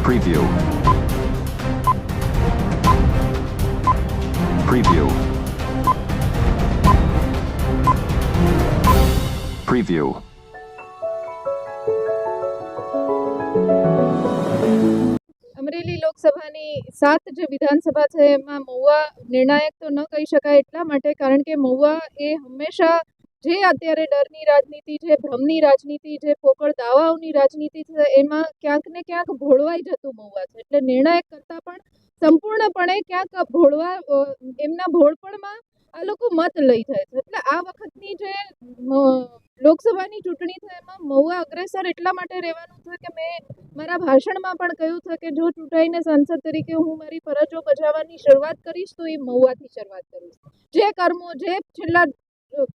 Preview. Preview. Preview. Amreli લોકસભાની 7 જે વિધાનસભા છે એમાં મહુવા નિર્ણાયક તો ન કહી શકાય એટલા માટે કારણ કે મહુવા એ હંમેશા જે અત્યારે ડરની રાજનીતિ છે, ભ્રમની રાજનીતિ છે, પોકળ દાવાઓની રાજનીતિ છે એમાં ક્યાંક ને ક્યાંક ભોળવાઈ જતું મહુવા છે. એટલે નિર્ણાયક કરતાં પણ સંપૂર્ણપણે ક્યાંક ભોળવા એમના ભોળપણમાં આ લોકો મત લઈ જાય છે. એટલે આ વખતની જે લોકસભાની ચૂંટણી છે એમાં મહુવા અગ્રેસર એટલા માટે રહેવાનું છે કે મેં મારા ભાષણમાં પણ કહ્યું છે કે જો ચૂંટાઈને સાંસદ તરીકે હું મારી ફરજો બજાવવાની શરૂઆત કરીશ તો એ મહુવાથી શરૂઆત કરીશ. જે કર્મો જે છેલ્લા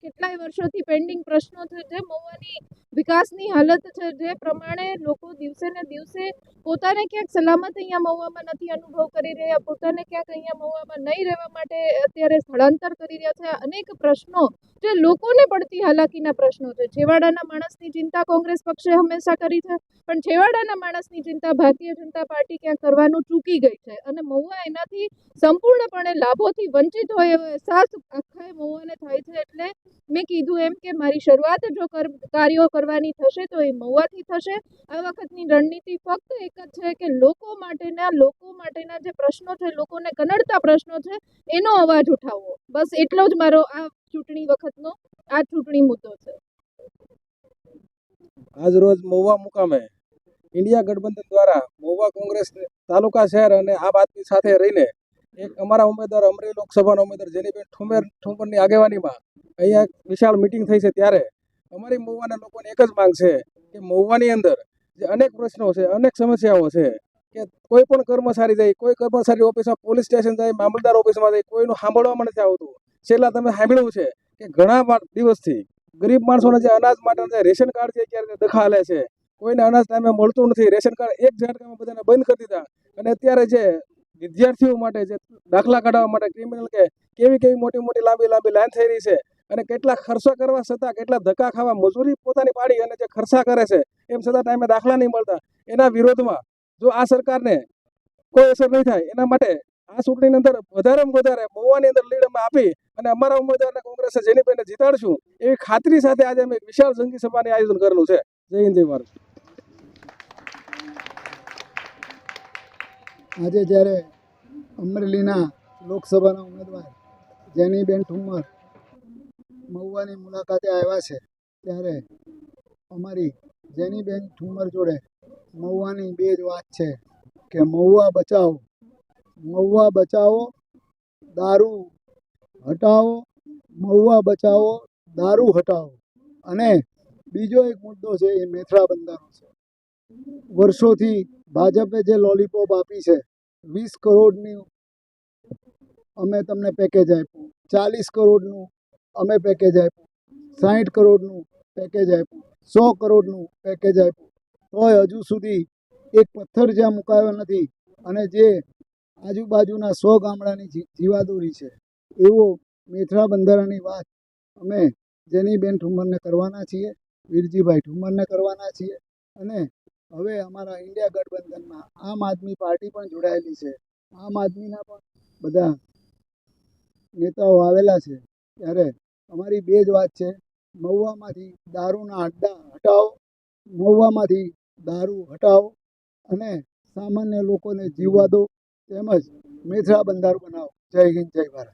કેટલાય વર્ષોથી પેન્ડિંગ પ્રશ્નો છે, જે મહુવાની વિકાસની હાલત છે, જે પ્રમાણે લોકો દિવસે ને દિવસે પોતાને ક્યાંક સલામત અહીંયા મહુવામાં નથી અનુભવ કરી રહ્યા, પોતાને ક્યાંક અહીંયા મહુવામાં નહીં રહેવા માટે અત્યારે સ્થળાંતર કરી રહ્યા છે. અનેક પ્રશ્નો જે લોકોને પડતી હાલાકીના પ્રશ્નો છે. છેવાડાના માણસની ચિંતા કોંગ્રેસ પક્ષે હંમેશા કરી છે, પણ છેવાડાના માણસની ચિંતા ભારતીય જનતા પાર્ટી ક્યાંક કરવાનું ચૂકી ગઈ છે અને મહુવા એનાથી સંપૂર્ણપણે લાભોથી વંચિત હોય એવો અહેસાસ આખા મહુવાને થાય છે. એટલે મેં કીધું એમ કે મારી શરૂઆત જો કાર્યો કરવાની થશે તો એ મહુવાથી થશે. આ વખતની રણનીતિ ફક્ત એક જ છે કે લોકો માટેના જે પ્રશ્નો છે, લોકોને કનડતા પ્રશ્નો છે એનો અવાજ ઉઠાવવો. બસ એટલો જ મારો આ ચૂંટણી મુદ્દો છે. આજ રોજ મહુવા મુકામે ઇન્ડિયા ગઠબંધન દ્વારા મહુવા કોંગ્રેસ તાલુકા શહેર અને આમ આદમી સાથે રહીને એક અમારા ઉમેદવાર અમરેલી લોકસભાના ઉમેદવાર જેનીબેન ઠુમરની આગેવાનીમાં અહીંયા વિશાળ મિટિંગ થઈ છે. ત્યારે અમારી મહુવાના લોકોની એક જ માંગ છે કે મહુવાની અંદર જે અનેક પ્રશ્નો છે, અનેક સમસ્યાઓ છે કે કોઈ પણ કર્મચારી જાય, કોઈ કર્મચારી ઓફિસમાં, પોલીસ સ્ટેશન જાય, મામલતદાર ઓફિસમાં જાય, કોઈનું સાંભળવામાં નથી આવતું. છેલ્લા તમે સાંભળ્યું છે કે ઘણા દિવસથી ગરીબ માણસોને જે અનાજ માટે જે રેશન કાર્ડ છે અત્યારે દખા હાલે છે, કોઈને અનાજ ટાઈમે મળતું નથી. રેશન કાર્ડ એક ઝાટકામાં બધાને બંધ કરી દીધા અને અત્યારે જે વિદ્યાર્થીઓ માટે જે દાખલા કાઢવા માટે ક્રિમિનલ કે કેવી મોટી લાંબી લાઈન થઈ રહી છે અને કેટલા ખર્ચા કરવા છતાં, કેટલા ધક્કા ખાવા, મજૂરી પોતાની પાડી અને જે ખર્ચા કરે છે એમ છતાં ટાઈમે દાખલા નહીં મળતા. એના વિરોધમાં જો આ સરકારને કોઈ અસર નહીં થાય એના માટે આ ચૂંટણીની અંદર વધારેમાં વધારે મહુવાની અંદર લીડ અમે આપી અને અમારા ઉમેદવારને કોંગ્રેસે જેનીબેનને જીતાડશું એવી ખાતરી સાથે આજે અમે વિશાળ જંગી સભાનું આયોજન કરેલું છે. જય હિન્દ, જય ભારત. આજે જ્યારે અમરેલીના લોકસભાના ઉમેદવાર જેનીબેન ઠુમ્મર મહુવાની મુલાકાતે આવ્યા છે, ત્યારે અમારી જેનીબેન ઠુમ્મર જોડે મહુવાની બે જ વાત છે કે મહુવા બચાવો, દારૂ હટાવો, મહુવા બચાવો, દારૂ હટાવો. અને બીજો એક મુદ્દો છે એ મેથરા બંદરનો છે. વર્ષોથી ભાજપે જે લોલીપોપ આપી છે, 20 કરોડની અમે તમને પેકેજ આપ્યું, 40 કરોડનું અમે પેકેજ આપ્યું, 60 કરોડનું પેકેજ આપ્યું, 100 કરોડનું પેકેજ આપ્યું, તોય હજુ સુધી એક પથ્થર જ્યાં મુકાયો નથી. અને જે આજુબાજુના 100 ગામડાની જીવાદોરી છે એવો મેથરા બંધારાની વાત અમે જેનીબેન ઠુમ્મરને કરવાના છીએ, વીરજીભાઈ ઠુમ્મરને કરવાના છીએ. અને હવે અમારા ઇન્ડિયા ગઠબંધનમાં આમ આદમી પાર્ટી પણ જોડાયેલી છે. આમ આદમીના પણ બધા નેતાઓ આવેલા છે. ત્યારે અમારી બે જ વાત છે, મહુવામાંથી દારૂના અડ્ડા હટાવો, મહુવામાંથી દારૂ હટાવો અને સામાન્ય લોકોને જીવવા દો, તેમજ મેથરા બંધારું બનાવો. જય હિન્દ, જય ભારત.